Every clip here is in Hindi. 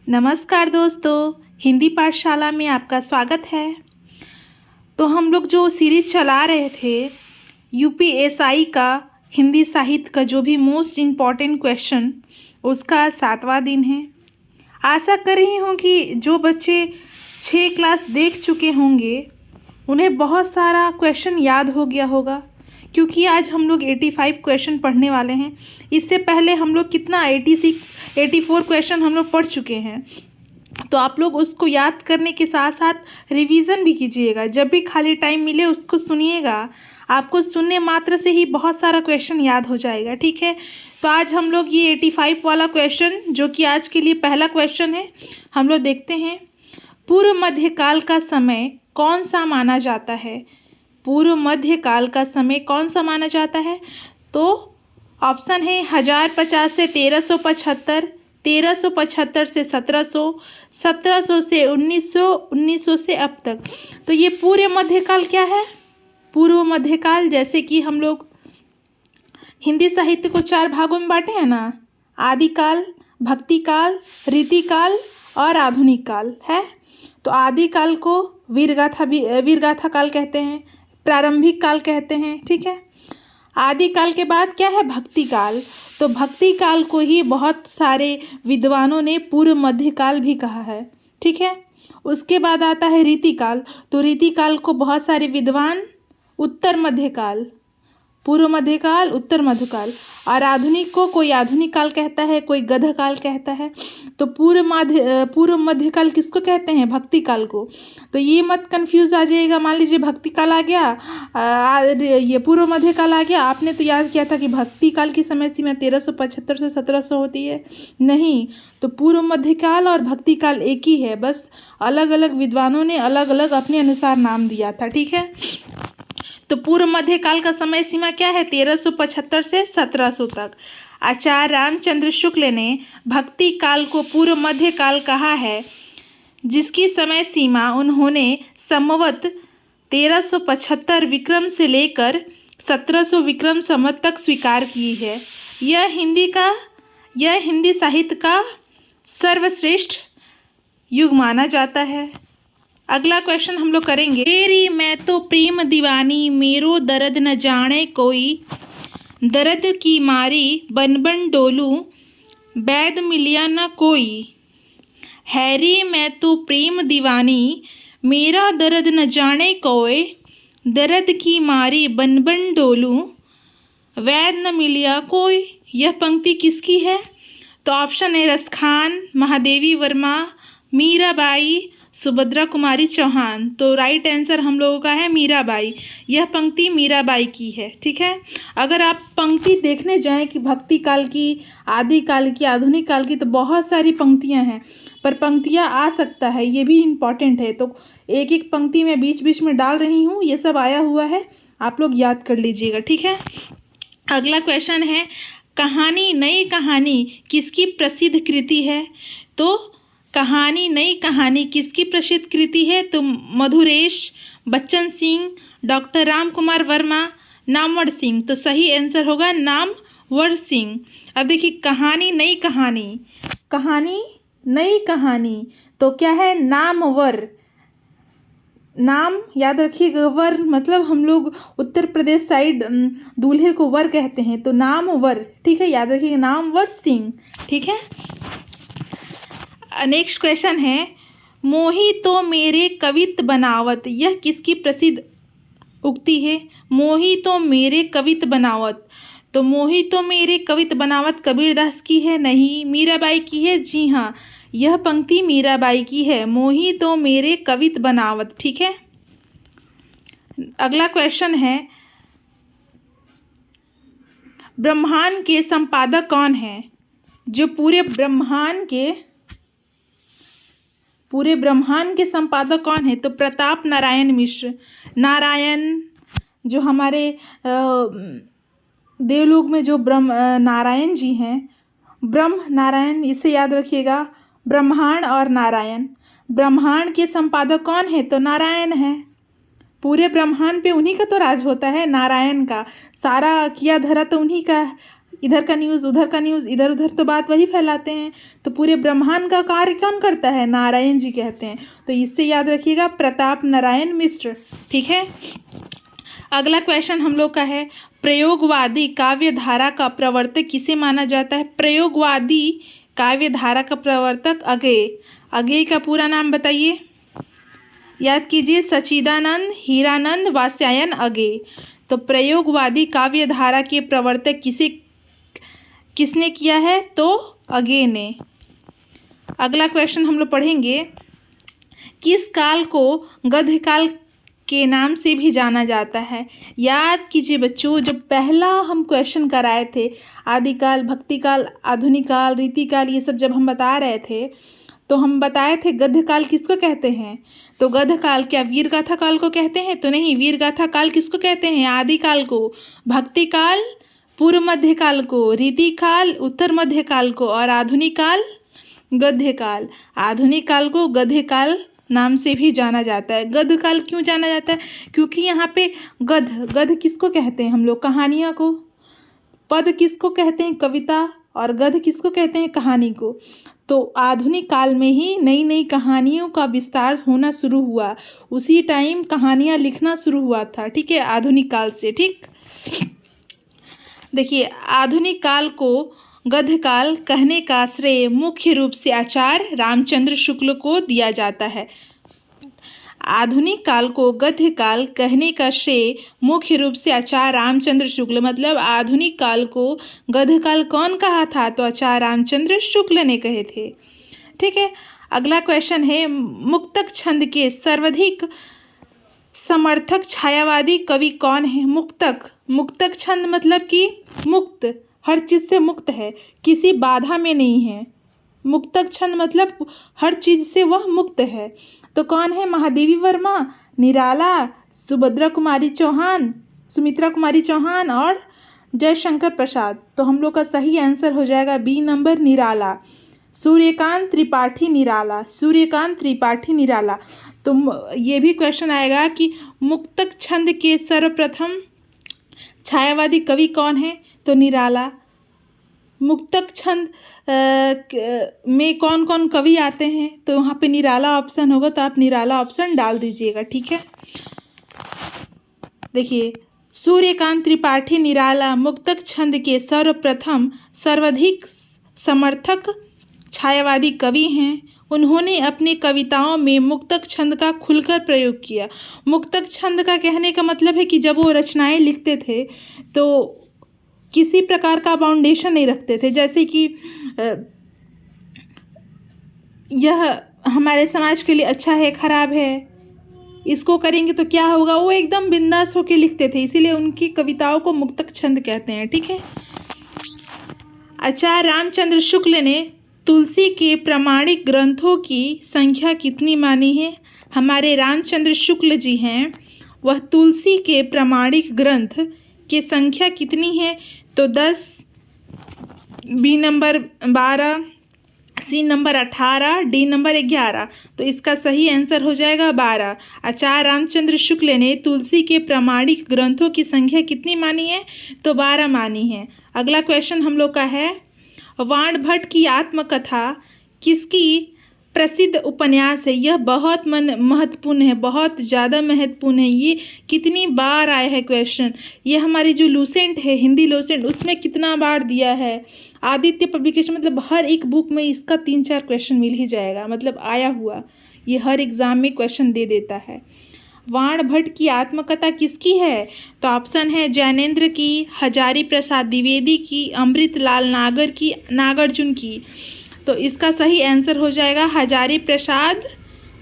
नमस्कार दोस्तों, हिंदी पाठशाला में आपका स्वागत है। तो हम लोग जो सीरीज चला रहे थे यूपीएसआई का हिंदी साहित्य का जो भी मोस्ट इम्पॉर्टेंट क्वेश्चन, उसका 7वां दिन है। आशा कर रही हूँ कि जो बच्चे 6 क्लास देख चुके होंगे उन्हें बहुत सारा क्वेश्चन याद हो गया होगा, क्योंकि आज हम लोग 85 क्वेश्चन पढ़ने वाले हैं। इससे पहले हम लोग कितना 84 क्वेश्चन हम लोग पढ़ चुके हैं। तो आप लोग उसको याद करने के साथ साथ रिवीजन भी कीजिएगा। जब भी खाली टाइम मिले उसको सुनिएगा, आपको सुनने मात्र से ही बहुत सारा क्वेश्चन याद हो जाएगा। ठीक है, तो आज हम लोग ये 85 वाला क्वेश्चन, जो कि आज के लिए पहला क्वेश्चन है, हम लोग देखते हैं। पूर्व मध्यकाल का समय कौन सा माना जाता है? पूर्व मध्यकाल का समय कौन सा माना जाता है? तो ऑप्शन है 1050 से 1375, 1375 से 1700, 1700 से 1900, 1900 से अब तक। तो ये पूर्व मध्यकाल क्या है? पूर्व मध्यकाल, जैसे कि हम लोग हिंदी साहित्य को 4 भागों में बांटे हैं ना, आदिकाल, भक्तिकाल, रीतिकाल और आधुनिक काल है। तो आदिकाल को वीरगाथा काल कहते हैं, प्रारंभिक काल कहते हैं। ठीक है, आदिकाल के बाद क्या है? भक्ति काल। तो भक्ति काल को ही बहुत सारे विद्वानों ने पूर्व मध्यकाल भी कहा है। ठीक है, उसके बाद आता है रीतिकाल। तो रीतिकाल को बहुत सारे विद्वान उत्तर मध्यकाल, पूर्व मध्यकाल, उत्तर मध्यकाल, और आधुनिक को कोई आधुनिक काल कहता है, कोई गध काल कहता है। तो पूर्व मध्यकाल किसको कहते हैं? भक्ति काल को। तो ये मत कंफ्यूज आ जाइएगा। मान लीजिए भक्ति काल आ गया, ये पूर्व मध्यकाल आ गया, आपने तो याद किया था कि भक्ति काल की समय सीमा 1375 से 1700 होती है। नहीं, तो पूर्व मध्यकाल और भक्ति काल एक ही है, बस अलग अलग विद्वानों ने अलग अलग अपने अनुसार नाम दिया था। ठीक है, तो पूर्व मध्यकाल का समय सीमा क्या है? 1375 से 1700 तक। आचार्य रामचंद्र शुक्ल ने भक्ति काल को पूर्व मध्यकाल कहा है, जिसकी समय सीमा उन्होंने संवत 1375 विक्रम से लेकर 1700 विक्रम संवत तक स्वीकार की है। यह हिंदी साहित्य का सर्वश्रेष्ठ युग माना जाता है। अगला क्वेश्चन हम लोग करेंगे। तेरी मैं तो प्रेम दीवानी, मेरो दर्द न जाने कोई, दर्द की मारी बन बन डोलूं, बैद मिलिया न कोई। हैरी मैं तो प्रेम दीवानी, मेरा दर्द न जाने कोई, दर्द की मारी बन बन डोलूं, वैद न मिलिया कोई। यह पंक्ति किसकी है? तो ऑप्शन है रसखान, महादेवी वर्मा, मीराबाई, सुभद्रा कुमारी चौहान। तो राइट आंसर हम लोगों का है मीराबाई। यह पंक्ति मीराबाई की है। ठीक है, अगर आप पंक्ति देखने जाएं कि भक्ति काल की, आदि काल की, आधुनिक काल की, तो बहुत सारी पंक्तियां हैं, पर पंक्तियां आ सकता है, ये भी इम्पॉर्टेंट है। तो एक एक पंक्ति में बीच बीच में डाल रही हूँ, ये सब आया हुआ है, आप लोग याद कर लीजिएगा। ठीक है, अगला क्वेश्चन है, कहानी नई कहानी किसकी प्रसिद्ध कृति है? तो कहानी नई कहानी किसकी प्रसिद्ध कृति है? तो मधुरेश, बच्चन सिंह, डॉक्टर राम कुमार वर्मा, नामवर सिंह। तो सही आंसर होगा नामवर सिंह। अब देखिए, कहानी नई कहानी, कहानी नई कहानी तो क्या है? नामवर। नाम याद रखिएगा, वर मतलब हम लोग उत्तर प्रदेश साइड दूल्हे को वर कहते हैं, तो नामवर। ठीक है, याद रखिएगा, नामवर सिंह। ठीक है, नेक्स्ट क्वेश्चन है, मोही तो मेरे कवित बनावत, यह किसकी प्रसिद्ध उक्ति है? मोही तो मेरे कवित बनावत। तो मोही तो मेरे कवित बनावत कबीरदास की है? नहीं, मीराबाई की है। जी हाँ, यह पंक्ति मीराबाई की है, मोही तो मेरे कवित बनावत। ठीक है, अगला क्वेश्चन है, ब्रह्मांड के संपादक कौन है? जो पूरे ब्रह्मांड के संपादक कौन है? तो प्रताप नारायण मिश्र। नारायण जो हमारे देवलोक में जो नारायण जी हैं, ब्रह्म नारायण, इसे याद रखिएगा, ब्रह्मांड और नारायण। ब्रह्मांड के संपादक कौन है? तो नारायण है। पूरे ब्रह्मांड पे उन्हीं का तो राज होता है, नारायण का। सारा किया धरा तो उन्हीं का इधर का न्यूज़ उधर का न्यूज़, इधर उधर तो बात वही फैलाते हैं। तो पूरे ब्रह्मांड का कार्य कौन करता है? नारायण जी कहते हैं। तो इससे याद रखिएगा, प्रताप नारायण मिश्र। ठीक है। अगला क्वेश्चन हम लोग का है, प्रयोगवादी काव्य धारा का प्रवर्तक किसे माना जाता है? प्रयोगवादी काव्य धारा का प्रवर्तक अगेय। अगेय का पूरा नाम बताइए, याद कीजिए। सच्चिदानंद, हीरानंद, वात्स्यायन अगेय। तो प्रयोगवादी काव्य धारा के प्रवर्तक किसने किया है? तो अगेय ने। अगला क्वेश्चन हम लोग पढ़ेंगे, किस काल को गद्यकाल के नाम से भी जाना जाता है? याद कीजिए बच्चों, जब पहला हम क्वेश्चन कराए थे, आदिकाल, भक्तिकाल, आधुनिक काल, रीतिकाल, ये सब जब हम बता रहे थे तो हम बताए थे गद्यकाल किसको कहते हैं? तो गद्यकाल क्या वीरगाथा काल को कहते हैं? तो नहीं, वीरगाथा काल किसको कहते हैं? आदिकाल को, भक्तिकाल पूर्व मध्यकाल को, रीतिकाल उत्तर मध्यकाल को, और आधुनिक काल गद्यकाल। आधुनिक काल को गद्यकाल नाम से भी जाना जाता है। गद्यकाल क्यों जाना जाता है? क्योंकि यहाँ पे गद्य किसको कहते हैं हम लोग? कहानियाँ को। पद किसको कहते हैं? कविता। और गद्य किसको कहते हैं? कहानी को। तो आधुनिक काल में ही नई नई कहानियों का विस्तार होना शुरू हुआ, उसी टाइम कहानियाँ लिखना शुरू हुआ था। ठीक है, आधुनिक काल से। ठीक, देखिए, आधुनिक काल को गद्यकाल कहने का श्रेय मुख्य रूप से आचार्य रामचंद्र शुक्ल को दिया जाता है। आधुनिक काल को गद्यकाल कहने का श्रेय मुख्य रूप से आचार्य रामचंद्र शुक्ल, मतलब आधुनिक काल को गद्यकाल कौन कहा था? तो आचार्य रामचंद्र शुक्ल ने कहे थे। ठीक है। अगला क्वेश्चन है, मुक्तक छंद के सर्वाधिक समर्थक छायावादी कवि कौन है? मुक्तक छंद मतलब कि मुक्त, हर चीज़ से मुक्त है, किसी बाधा में नहीं है। मुक्तक छंद मतलब हर चीज़ से वह मुक्त है। तो कौन है? महादेवी वर्मा, निराला, सुमित्रा कुमारी चौहान और जयशंकर प्रसाद। तो हम लोग का सही आंसर हो जाएगा बी नंबर, निराला। सूर्यकांत त्रिपाठी निराला। तो ये भी क्वेश्चन आएगा कि मुक्तक छंद के सर्वप्रथम छायावादी कवि कौन है? तो निराला। मुक्तक छंद में कौन कौन कवि आते हैं? तो वहाँ पे निराला ऑप्शन होगा, तो आप निराला ऑप्शन डाल दीजिएगा। ठीक है। देखिए, सूर्यकांत त्रिपाठी निराला मुक्तक छंद के सर्वप्रथम सर्वाधिक समर्थक छायावादी कवि हैं। उन्होंने अपनी कविताओं में मुक्तक छंद का खुलकर प्रयोग किया। मुक्तक छंद का कहने का मतलब है कि जब वो रचनाएं लिखते थे तो किसी प्रकार का बाउंडेशन नहीं रखते थे, जैसे कि यह हमारे समाज के लिए अच्छा है, खराब है, इसको करेंगे तो क्या होगा, वो एकदम बिंदास होकर लिखते थे, इसीलिए उनकी कविताओं को मुक्तक छंद कहते हैं। ठीक है। आचार्य रामचंद्र शुक्ल ने तुलसी के प्रामाणिक ग्रंथों की संख्या कितनी मानी है? हमारे रामचंद्र शुक्ल जी हैं, वह तुलसी के प्रामाणिक ग्रंथ की संख्या कितनी है? तो 10, B number 12, C number 18, D number 11। तो इसका सही आंसर हो जाएगा 12। आचार्य रामचंद्र शुक्ल ने तुलसी के प्रामाणिक ग्रंथों की संख्या कितनी मानी है? तो 12 मानी है। अगला क्वेश्चन हम लोग का है, वाणभट्ट की आत्मकथा किसकी प्रसिद्ध उपन्यास है? यह बहुत महत्वपूर्ण है, बहुत ज़्यादा महत्वपूर्ण है। ये कितनी बार आया है क्वेश्चन, ये हमारी जो लूसेंट है, हिंदी लूसेंट, उसमें कितना बार दिया है। आदित्य पब्लिकेशन, मतलब हर एक बुक में इसका 3-4 क्वेश्चन मिल ही जाएगा, मतलब आया हुआ, ये हर एग्ज़ाम में क्वेश्चन दे देता है। वाणभट्ट की आत्मकथा किसकी है? तो ऑप्शन है जैनेन्द्र की, हजारी प्रसाद द्विवेदी की, अमृतलाल नागार्जुन की। तो इसका सही आंसर हो जाएगा हजारी प्रसाद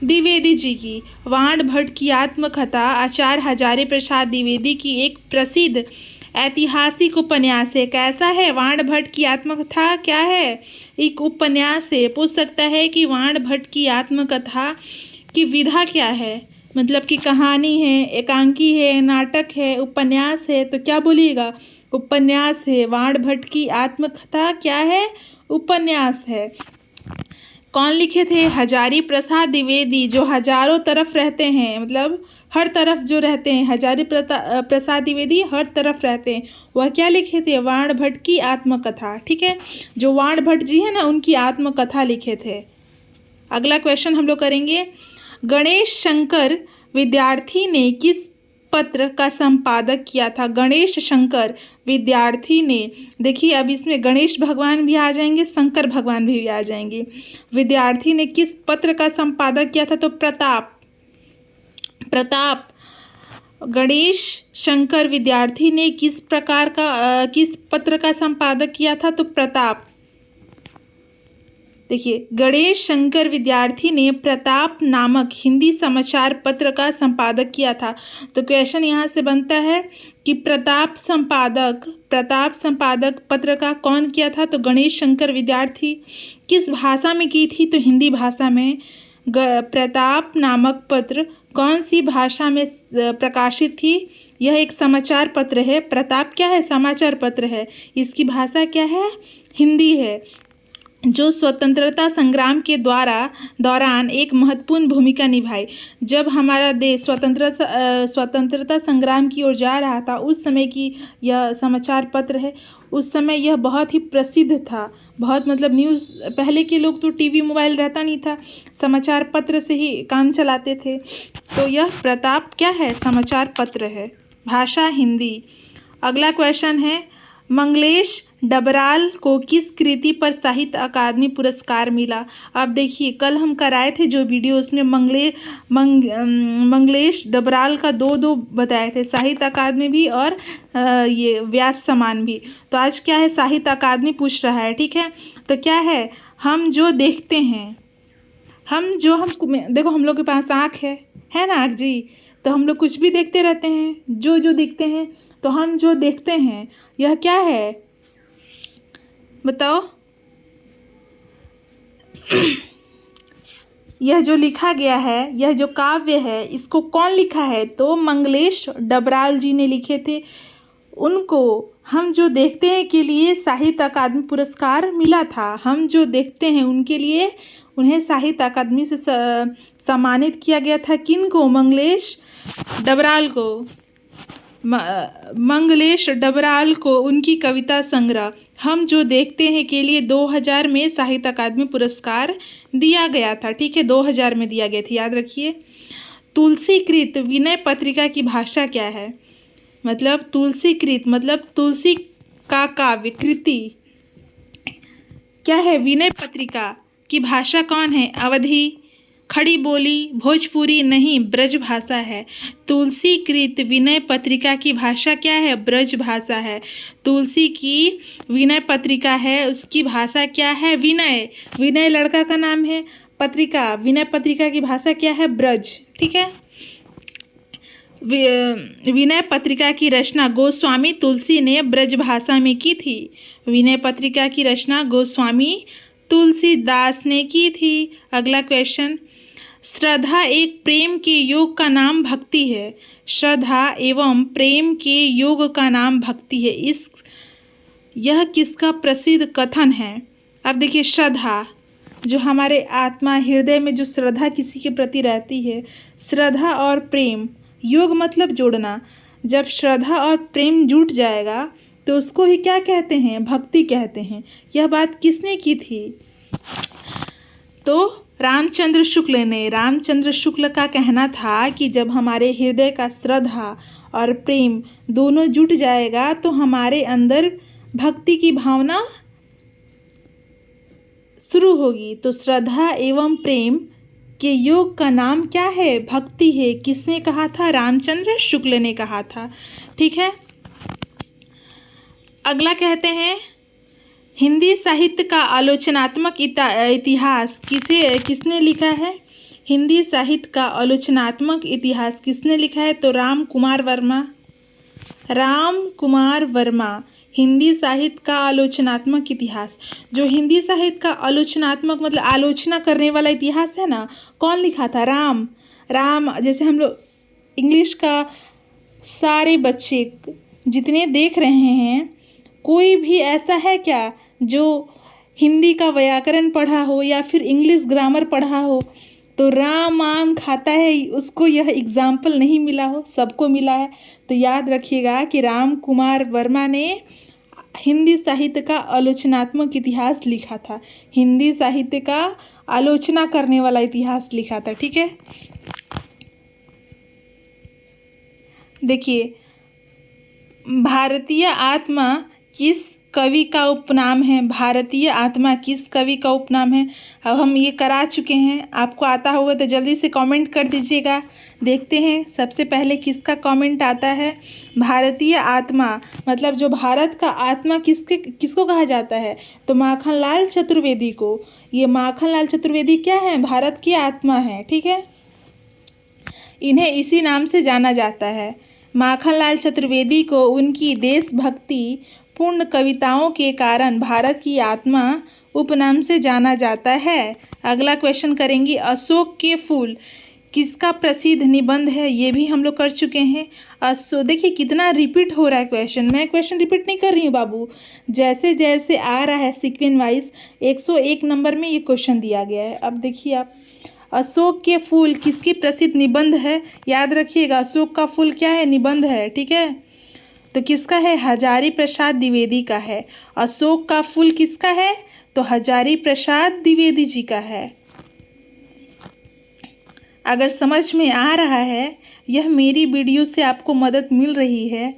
द्विवेदी जी की। वाणभट्ट की आत्मकथा आचार्य हजारी प्रसाद द्विवेदी की एक प्रसिद्ध ऐतिहासिक उपन्यास है। कैसा है? वाणभट्ट की आत्मकथा क्या है? एक उपन्यास है। पूछ सकता है कि वाणभट्ट की आत्मकथा की विधा क्या है, मतलब कि कहानी है, एकांकी है, नाटक है, उपन्यास है, तो क्या बोलिएगा? उपन्यास है। वाणभट्ट की आत्मकथा क्या है? उपन्यास है। कौन लिखे थे? हजारी प्रसाद द्विवेदी, जो हजारों तरफ रहते हैं, मतलब हर तरफ जो रहते हैं, हजारी प्रसाद द्विवेदी हर तरफ रहते हैं। वह क्या लिखे थे? वाण भट्ट की आत्मकथा। ठीक है, जो वाण भट्ट जी है ना, उनकी आत्मकथा लिखे थे। अगला क्वेश्चन हम लोग करेंगे, गणेश शंकर विद्यार्थी ने किस पत्र का संपादक किया था? गणेश शंकर विद्यार्थी ने, देखिए अब इसमें गणेश भगवान भी आ जाएंगे, शंकर भगवान भी आ जाएंगे। विद्यार्थी ने किस पत्र का संपादक किया था? तो प्रताप। गणेश शंकर विद्यार्थी ने किस पत्र का संपादक किया था? तो प्रताप। देखिए, गणेश शंकर विद्यार्थी ने प्रताप नामक हिंदी समाचार पत्र का संपादक किया था। तो क्वेश्चन यहाँ से बनता है कि प्रताप संपादक पत्र का कौन किया था? तो गणेश शंकर विद्यार्थी। किस भाषा में की थी? तो हिंदी भाषा में। प्रताप नामक पत्र कौन सी भाषा में प्रकाशित थी? यह एक समाचार पत्र है। प्रताप क्या है? समाचार पत्र है। इसकी भाषा क्या है? हिंदी है। जो स्वतंत्रता संग्राम के दौरान एक महत्वपूर्ण भूमिका निभाई। जब हमारा देश स्वतंत्रता संग्राम की ओर जा रहा था, उस समय की यह समाचार पत्र है। उस समय यह बहुत ही प्रसिद्ध था, बहुत, मतलब न्यूज़, पहले के लोग तो टीवी मोबाइल रहता नहीं था, समाचार पत्र से ही काम चलाते थे। तो यह प्रताप क्या है? समाचार पत्र है। भाषा हिंदी। अगला क्वेश्चन है, मंगलेश डबराल को किस कृति पर साहित्य अकादमी पुरस्कार मिला? अब देखिए, कल हम कराए थे जो वीडियो, उसमें मंगलेश डबराल का दो बताए थे, साहित्य अकादमी भी और ये व्यास सम्मान भी। तो आज क्या है? साहित्य अकादमी पूछ रहा है। ठीक है, तो क्या है? हम जो देखते हैं, देखो हम लोग के पास आँख है ना आँख जी, तो हम लोग कुछ भी देखते रहते हैं, जो दिखते हैं। तो हम जो देखते हैं, यह क्या है? बताओ। यह जो लिखा गया है, यह जो काव्य है, इसको कौन लिखा है? तो मंगलेश डबराल जी ने लिखे थे। उनको हम जो देखते हैं के लिए साहित्य अकादमी पुरस्कार मिला था। हम जो देखते हैं उनके लिए उन्हें साहित्य अकादमी से सम्मानित किया गया था। किन को? मंगलेश डबराल को उनकी कविता संग्रह हम जो देखते हैं के लिए 2000 में साहित्य अकादमी पुरस्कार दिया गया था। ठीक है, 2000 में दिया गया था, याद रखिए। तुलसीकृत विनय पत्रिका की भाषा क्या है? मतलब तुलसीकृत मतलब तुलसी का काव्य कृति क्या है? विनय पत्रिका की भाषा कौन है? अवधी, खड़ी बोली, भोजपुरी नहीं, ब्रज भाषा है। तुलसीकृत विनय पत्रिका की भाषा क्या है? ब्रज भाषा है। तुलसी की विनय पत्रिका है, उसकी भाषा क्या है? विनय लड़का का नाम है, पत्रिका, विनय पत्रिका की भाषा क्या है? ब्रज। ठीक है, विनय पत्रिका की रचना गोस्वामी तुलसी ने ब्रज भाषा में की थी। विनय पत्रिका की रचना गोस्वामी तुलसीदास ने की थी। अगला क्वेश्चन, श्रद्धा एक प्रेम के योग का नाम भक्ति है। श्रद्धा एवं प्रेम के योग का नाम भक्ति है। यह किसका प्रसिद्ध कथन है? अब देखिए, श्रद्धा जो हमारे आत्मा हृदय में जो श्रद्धा किसी के प्रति रहती है, श्रद्धा और प्रेम, योग मतलब जोड़ना। जब श्रद्धा और प्रेम जुट जाएगा तो उसको ही क्या कहते हैं? भक्ति कहते हैं। यह बात किसने की थी? तो रामचंद्र शुक्ल ने। रामचंद्र शुक्ल का कहना था कि जब हमारे हृदय का श्रद्धा और प्रेम दोनों जुट जाएगा तो हमारे अंदर भक्ति की भावना शुरू होगी। तो श्रद्धा एवं प्रेम के योग का नाम क्या है? भक्ति है। किसने कहा था? रामचंद्र शुक्ल ने कहा था। ठीक है, अगला कहते हैं, हिंदी साहित्य का आलोचनात्मक इतिहास किसने लिखा है? हिंदी साहित्य का आलोचनात्मक इतिहास किसने लिखा है? तो राम कुमार वर्मा। हिंदी साहित्य का आलोचनात्मक इतिहास, जो हिंदी साहित्य का आलोचनात्मक मतलब आलोचना करने वाला इतिहास है ना, कौन लिखा था? राम। जैसे हम लोग इंग्लिश का सारे बच्चे जितने देख रहे हैं, कोई भी ऐसा है क्या जो हिंदी का व्याकरण पढ़ा हो या फिर इंग्लिश ग्रामर पढ़ा हो तो राम आम खाता है उसको यह एग्जाम्पल नहीं मिला हो, सबको मिला है। तो याद रखिएगा कि राम कुमार वर्मा ने हिंदी साहित्य का आलोचनात्मक इतिहास लिखा था, हिंदी साहित्य का आलोचना करने वाला इतिहास लिखा था। ठीक है, देखिए भारतीय आत्मा किस कवि का उपनाम है, भारतीय आत्मा किस कवि का उपनाम है। अब हम ये करा चुके हैं, आपको आता होगा तो जल्दी से कमेंट कर दीजिएगा। देखते हैं सबसे पहले किसका कमेंट आता है। भारतीय आत्मा मतलब जो भारत का आत्मा किसको कहा जाता है, तो माखनलाल चतुर्वेदी को। ये माखनलाल चतुर्वेदी क्या है, भारत की आत्मा है। ठीक है, इन्हें इसी नाम से जाना जाता है। माखनलाल चतुर्वेदी को उनकी देशभक्ति पूर्ण कविताओं के कारण भारत की आत्मा उपनाम से जाना जाता है। अगला क्वेश्चन करेंगे, अशोक के फूल किसका प्रसिद्ध निबंध है, ये भी हम लोग कर चुके हैं। देखिए कितना रिपीट हो रहा है क्वेश्चन, मैं क्वेश्चन रिपीट नहीं कर रही हूँ बाबू, जैसे जैसे आ रहा है सीक्वेंस वाइज 101 नंबर में ये क्वेश्चन दिया गया है। अब देखिए आप, अशोक के फूल किसकी प्रसिद्ध निबंध है, याद रखिएगा अशोक का फूल क्या है, निबंध है। ठीक है, तो किसका है, हजारी प्रसाद द्विवेदी का है। अशोक का फूल किसका है, तो हजारी प्रसाद द्विवेदी जी का है। अगर समझ में आ रहा है, यह मेरी वीडियो से आपको मदद मिल रही है,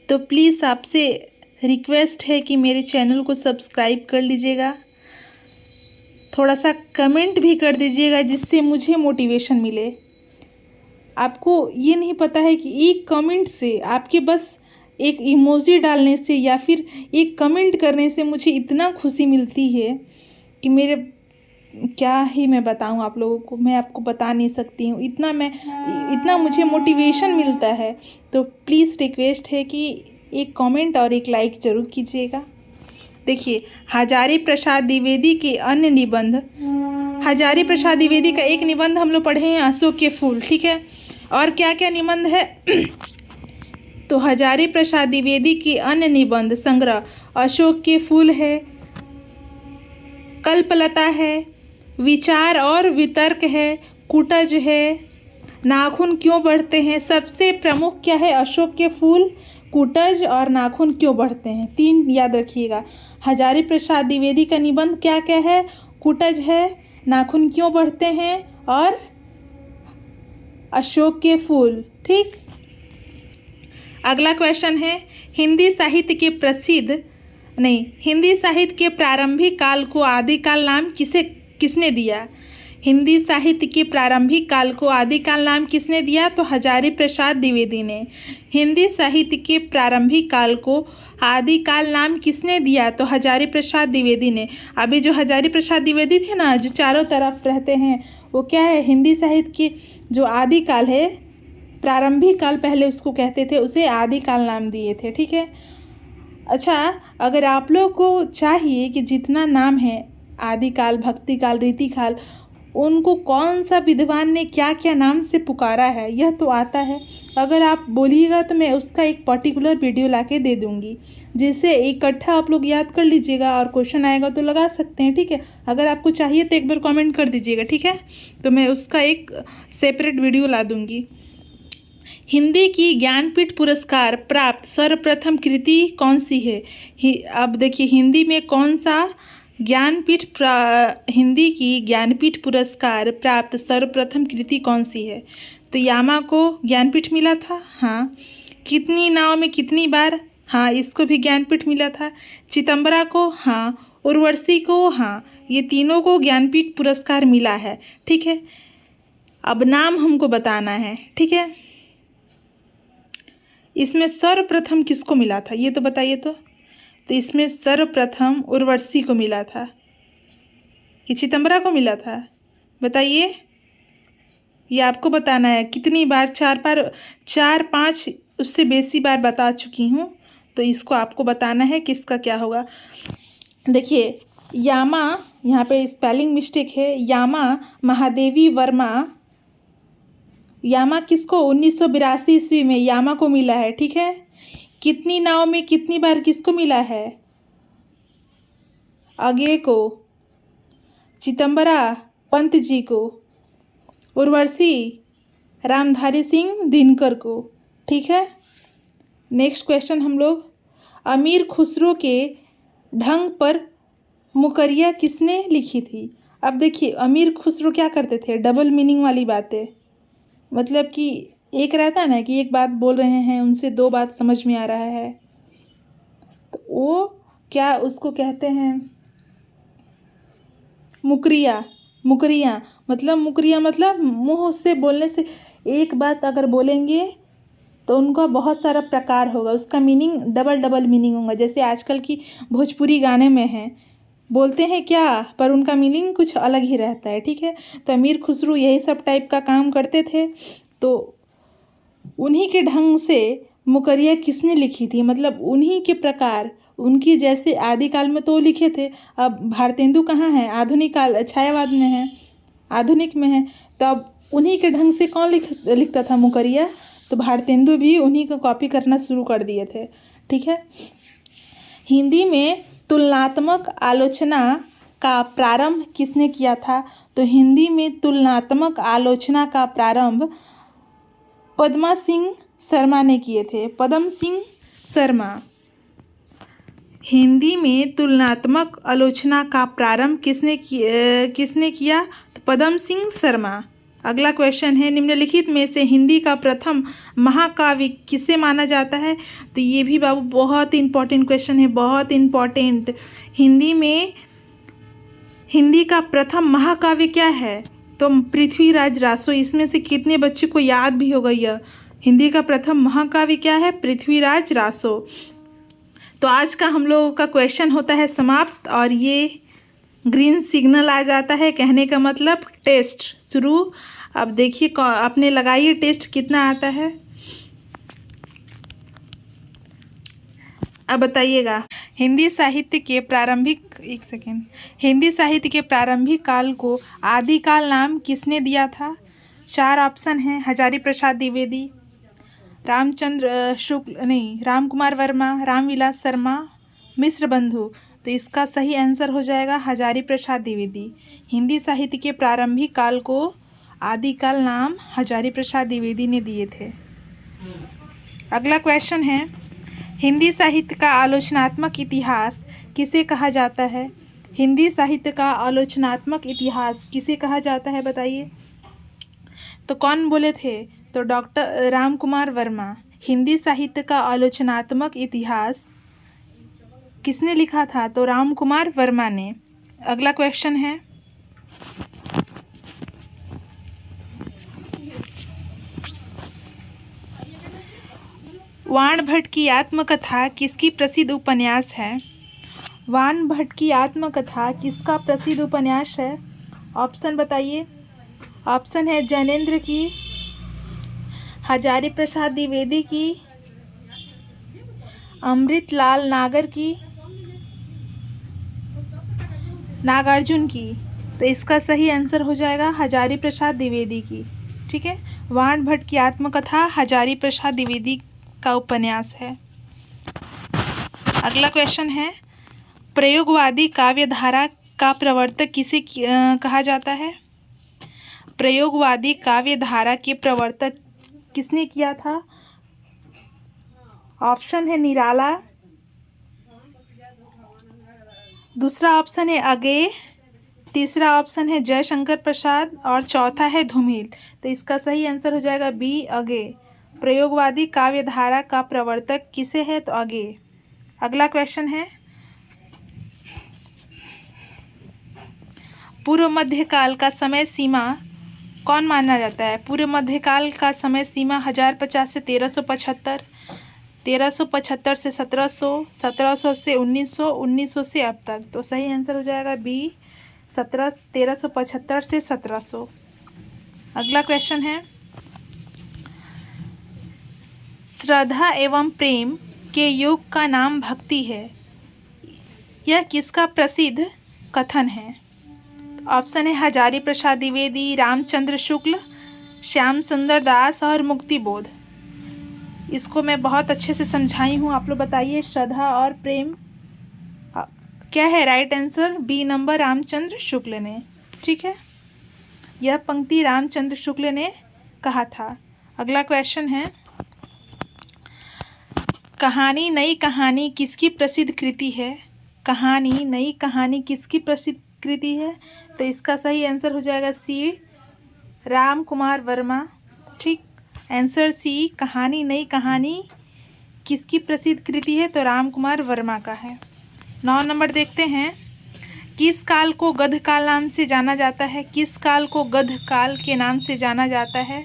तो प्लीज़ आपसे रिक्वेस्ट है कि मेरे चैनल को सब्सक्राइब कर लीजिएगा, थोड़ा सा कमेंट भी कर दीजिएगा जिससे मुझे मोटिवेशन मिले। आपको ये नहीं पता है कि एक कमेंट से, आपके बस एक इमोजी डालने से या फिर एक कमेंट करने से मुझे इतना खुशी मिलती है कि मेरे क्या ही मैं बताऊं आप लोगों को, मैं आपको बता नहीं सकती हूँ। इतना मुझे मोटिवेशन मिलता है। तो प्लीज़ रिक्वेस्ट है कि एक कमेंट और एक लाइक ज़रूर कीजिएगा। देखिए हजारी प्रसाद द्विवेदी के अन्य निबंध, हजारी प्रसाद द्विवेदी का एक निबंध हम लोग पढ़े हैं अशोक के फूल। ठीक है, और क्या क्या निबंध है तो हजारी प्रसाद द्विवेदी के अन्य निबंध संग्रह अशोक के फूल है, कल्पलता है, विचार और वितर्क है, कुटज है, नाखून क्यों बढ़ते हैं। सबसे प्रमुख क्या है, अशोक के फूल, कुटज और नाखून क्यों बढ़ते हैं, तीन याद रखिएगा। हजारी प्रसाद द्विवेदी का निबंध क्या क्या है, कुटज है, नाखून क्यों बढ़ते हैं और अशोक के फूल। ठीक, अगला क्वेश्चन है, हिंदी साहित्य के प्रारंभिक काल को आदिकाल नाम किसने दिया। हिंदी साहित्य के प्रारंभिक काल को आदिकाल नाम किसने दिया, तो हजारी प्रसाद द्विवेदी ने। हिंदी साहित्य के प्रारंभिक काल को आदिकाल नाम किसने दिया, तो हजारी प्रसाद द्विवेदी ने। अभी जो हजारी प्रसाद द्विवेदी थे ना, जो चारों तरफ रहते हैं, वो क्या है, हिंदी साहित्य की जो आदिकाल है, प्रारंभिक काल पहले उसको कहते थे, उसे आदिकाल नाम दिए थे। ठीक है, अच्छा अगर आप लोग को चाहिए कि जितना नाम है आदिकाल, भक्तिकाल, रीतिकाल, उनको कौन सा विद्वान ने क्या क्या नाम से पुकारा है, यह तो आता है। अगर आप बोलिएगा तो मैं उसका एक पर्टिकुलर वीडियो लाके दे दूंगी, जिससे इकट्ठा आप लोग याद कर लीजिएगा और क्वेश्चन आएगा तो लगा सकते हैं। ठीक है, अगर आपको चाहिए तो एक बार कमेंट कर दीजिएगा। ठीक है, तो मैं उसका एक सेपरेट वीडियो ला दूंगी। हिंदी की ज्ञानपीठ पुरस्कार प्राप्त सर्वप्रथम कृति कौन सी है। अब देखिए हिंदी में कौन सा हिंदी की ज्ञानपीठ पुरस्कार प्राप्त सर्वप्रथम कृति कौन सी है, तो यामा को ज्ञानपीठ मिला था। हाँ, कितनी नाव में कितनी बार, हाँ इसको भी ज्ञानपीठ मिला था। चिदंबरा को, हाँ, उर्वशी को, हाँ, ये तीनों को ज्ञानपीठ पुरस्कार मिला है। ठीक है, अब नाम हमको बताना है। ठीक है, इसमें सर्वप्रथम किसको मिला था, ये तो बताइए। तो इसमें सर्वप्रथम उर्वशी को मिला था कि चिदंबरा को मिला था, बताइए। ये आपको बताना है कितनी बार, 4 बार, 4, 5, उससे बेसी बार बता चुकी हूँ, तो इसको आपको बताना है किसका क्या होगा। देखिए यामा, यहाँ पे स्पेलिंग मिस्टेक है, यामा महादेवी वर्मा। यामा किसको 1982 ईस्वी में यामा को मिला है। ठीक है, कितनी नाव में कितनी बार किसको मिला है, अगे को, चिदम्बरा पंत जी को, उर्वशी रामधारी सिंह दिनकर को। ठीक है। नेक्स्ट क्वेश्चन हम लोग, अमीर खुसरो के ढंग पर मुकरिया किसने लिखी थी? अब देखिए, अमीर खुसरो क्या करते थे, डबल मीनिंग वाली बातें, मतलब कि एक रहता है ना कि एक बात बोल रहे हैं, उनसे दो बात समझ में आ रहा है, तो वो क्या उसको कहते हैं, मुकरिया। मुकरिया मतलब मुंह से बोलने से एक बात अगर बोलेंगे तो उनका बहुत सारा प्रकार होगा, उसका मीनिंग डबल मीनिंग होगा। जैसे आजकल की भोजपुरी गाने में हैं, बोलते हैं क्या पर उनका मीनिंग कुछ अलग ही रहता है। ठीक है। तो अमीर खुसरो यही सब टाइप का काम करते थे। तो उन्हीं के ढंग से मुकरिया किसने लिखी थी, मतलब उन्हीं के प्रकार, उनकी जैसे आदिकाल में तो लिखे थे। अब भारतेंदु कहाँ है, आधुनिक काल छायावाद में है, आधुनिक में है। तो अब उन्हीं के ढंग से कौन लिखता था, मुकरिया। तो भारतेंदु भी उन्हीं का कॉपी करना शुरू कर दिए थे। ठीक है। हिंदी में तुलनात्मक आलोचना का प्रारंभ किसने किया था? तो हिंदी में तुलनात्मक आलोचना का प्रारंभ पद्मा सिंह शर्मा ने किए थे। पद्म सिंह शर्मा। हिंदी में तुलनात्मक आलोचना का प्रारंभ किसने किया? तो पद्म सिंह शर्मा। अगला क्वेश्चन है, निम्नलिखित में से हिंदी का प्रथम महाकाव्य किसे माना जाता है? तो ये भी बाबू बहुत इंपॉर्टेंट क्वेश्चन है, बहुत इंपॉर्टेंट। हिंदी का प्रथम महाकाव्य क्या है? तो पृथ्वीराज रासो। इसमें से कितने बच्चे को याद भी होगा यह? हिंदी का प्रथम महाकाव्य क्या है? पृथ्वीराज रासो। तो आज का हम लोगों का क्वेश्चन होता है समाप्त, और ये ग्रीन सिग्नल आ जाता है, कहने का मतलब टेस्ट शुरू। अब देखिए आपने लगाइए टेस्ट कितना आता है, अब बताइएगा। हिंदी साहित्य के प्रारंभिक काल को आदिकाल नाम किसने दिया था? 4 ऑप्शन हैं, हजारी प्रसाद द्विवेदी, रामकुमार वर्मा, रामविलास शर्मा, मिश्र बंधु। तो इसका सही आंसर हो जाएगा हजारी प्रसाद द्विवेदी। हिंदी साहित्य के प्रारंभिक काल को आदिकाल नाम हजारी प्रसाद द्विवेदी ने दिए थे। अगला क्वेश्चन है, हिंदी साहित्य का आलोचनात्मक इतिहास किसे कहा जाता है? हिंदी साहित्य का आलोचनात्मक इतिहास किसे कहा जाता है, बताइए। तो कौन बोले थे? तो डॉक्टर रामकुमार वर्मा। हिंदी साहित्य का आलोचनात्मक इतिहास किसने लिखा था? तो रामकुमार वर्मा ने। अगला क्वेश्चन है, वाण भट्ट की आत्मकथा किसकी प्रसिद्ध उपन्यास है? वाण भट्ट की आत्मकथा किसका प्रसिद्ध उपन्यास है? ऑप्शन बताइए। ऑप्शन है जैनेन्द्र की, हजारी प्रसाद द्विवेदी की, अमृतलाल नागर की, नागार्जुन की। तो इसका सही आंसर हो जाएगा हजारी प्रसाद द्विवेदी की। ठीक है। वाण भट्ट की आत्मकथा हजारी प्रसाद द्विवेदी का उपन्यास है। अगला क्वेश्चन है, प्रयोगवादी काव्यधारा का प्रवर्तक किसे कहा जाता है? प्रयोगवादी काव्यधारा के प्रवर्तक किसने किया था? ऑप्शन है निराला, दूसरा ऑप्शन है अगे, तीसरा ऑप्शन है जयशंकर प्रसाद, और चौथा है धूमिल। तो इसका सही आंसर हो जाएगा बी, अगे। प्रयोगवादी काव्यधारा का प्रवर्तक किसे है? तो अगे। अगला क्वेश्चन है, पूर्व मध्यकाल का समय सीमा कौन माना जाता है? पूर्व मध्यकाल का समय सीमा 1050 से 1375, 1375 से 1700, 1700 से 1900, 1900 से अब तक। तो सही आंसर हो जाएगा बी, 1375 से 1700। अगला क्वेश्चन है, श्रद्धा एवं प्रेम के योग का नाम भक्ति है, यह किसका प्रसिद्ध कथन है? ऑप्शन है हजारी प्रसाद द्विवेदी, रामचंद्र शुक्ल, श्याम सुंदर दास और मुक्तिबोध। इसको मैं बहुत अच्छे से समझाई हूँ, आप लोग बताइए। श्रद्धा और प्रेम क्या है right answer? B number Ramchandra Shukla ने। ठीक है, यह पंक्ति रामचंद्र शुक्ल ने कहा था। अगला क्वेश्चन है, कहानी नई कहानी किसकी प्रसिद्ध कृति है? कहानी नई कहानी किसकी प्रसिद्ध कृति है? तो इसका सही आंसर हो जाएगा सी, राम कुमार वर्मा। ठीक, आंसर सी, कहानी नई कहानी किसकी प्रसिद्ध कृति है? तो राम कुमार वर्मा का है। 9 नंबर देखते हैं, किस काल को गध काल नाम से जाना जाता है? किस काल को गध काल के नाम से जाना जाता है?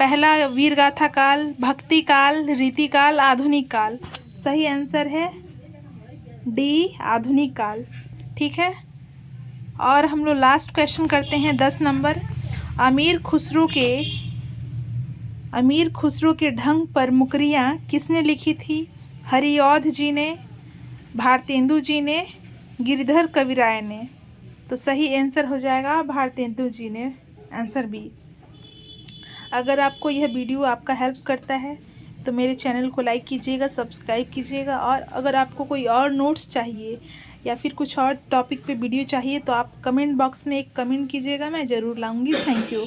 पहला वीरगाथा काल, भक्ति काल, रीति काल, आधुनिक काल। सही आंसर है डी, आधुनिक काल। ठीक है, और हम लोग लास्ट क्वेश्चन करते हैं 10 नंबर। अमीर खुसरो के ढंग पर मुकरियाँ किसने लिखी थी? हरिऔध जी ने, भारतेंदु जी ने, गिरिधर कविराय ने। तो सही आंसर हो जाएगा भारतेंदु जी ने, आंसर बी। अगर आपको यह वीडियो आपका हेल्प करता है तो मेरे चैनल को लाइक कीजिएगा, सब्सक्राइब कीजिएगा, और अगर आपको कोई और नोट्स चाहिए या फिर कुछ और टॉपिक पे वीडियो चाहिए तो आप कमेंट बॉक्स में एक कमेंट कीजिएगा, मैं ज़रूर लाऊंगी। Thank you.